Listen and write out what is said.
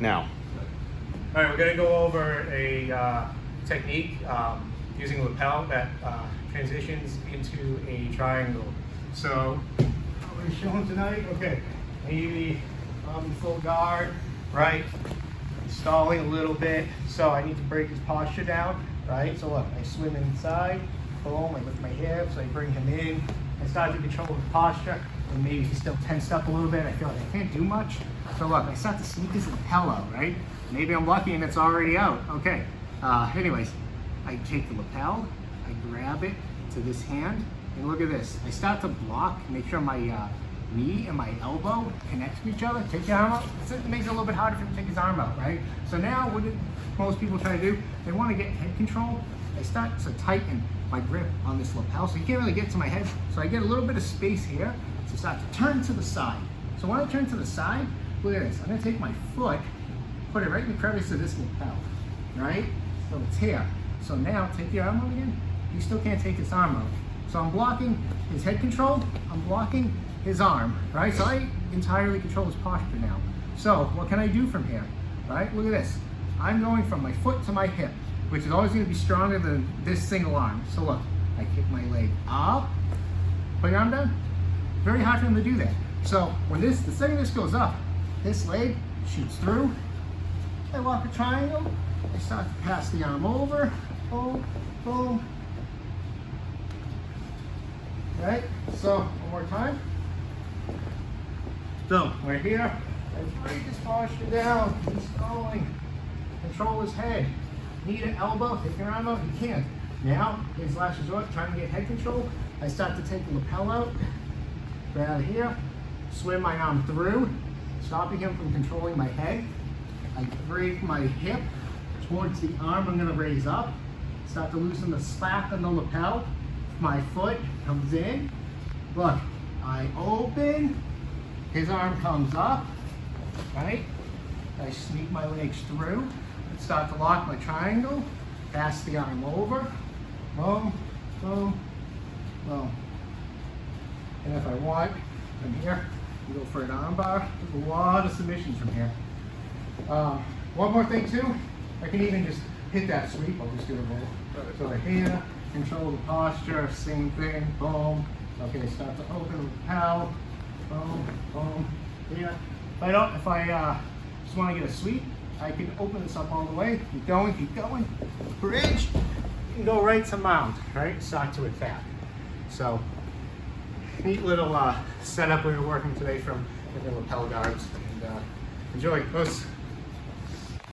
Now. All right, we're going to go over a technique using lapel that transitions into a triangle. So, what we're showing tonight, okay, maybe I'm in full guard, right? Stalling a little bit, so I need to break his posture down, right? So look, I swim inside, boom, I lift my hips, I bring him in, I start to control his posture, and maybe he's still tensed up a little bit, I feel like I can't do much. So look, I start to sneak his lapel out, right? Maybe I'm lucky and it's already out, okay. Anyways, I take the lapel, I grab it to this hand, and look at this. I start to block, make sure my knee and my elbow connect to each other. Take your arm out. It makes it a little bit harder for him to take his arm out, right? So now what do most people try to do? They want to get head control. I start to tighten my grip on this lapel, so you can't really get to my head. So I get a little bit of space here to start to turn to the side. So when I turn to the side, look at this. I'm gonna take my foot, put it right in the crevice of this lapel, right? So it's here. So now take the arm out again. You still can't take his arm out. So I'm blocking his head control, I'm blocking his arm, right? So I entirely control his posture now. So what can I do from here, right? Look at this. I'm going from my foot to my hip, which is always gonna be stronger than this single arm. So look, I kick my leg up, put your arm down. Very hard for him to do that. So when the second this goes up, this leg shoots through. I walk a triangle. I start to pass the arm over. Boom, boom. Right? So one more time. So we're here. I break his posture down. He's going. Control his head. Knee to elbow. Take your arm out. You can't. Now, his last resort, trying to get head control. I start to take the lapel out. Grab here. Swim my arm through, stopping him from controlling my head. I break my hip towards the arm I'm gonna raise up. Start to loosen the slack on the lapel. My foot comes in. Look, I open, his arm comes up, right? I sneak my legs through, start to lock my triangle, pass the arm over, boom, boom, boom. And if I want, from here, you go for an arm bar. There's a lot of submissions from here. One more thing too, I can even just hit that sweep. I'll just do a roll. So right here, control the posture, same thing, boom. Okay, start to open the lapel, boom, boom, here. If I just want to get a sweep, I can open this up all the way, keep going, bridge, you can go right to mount, right? Start to attack. So, neat little setup we were working today from the lapel guards, and enjoy. Those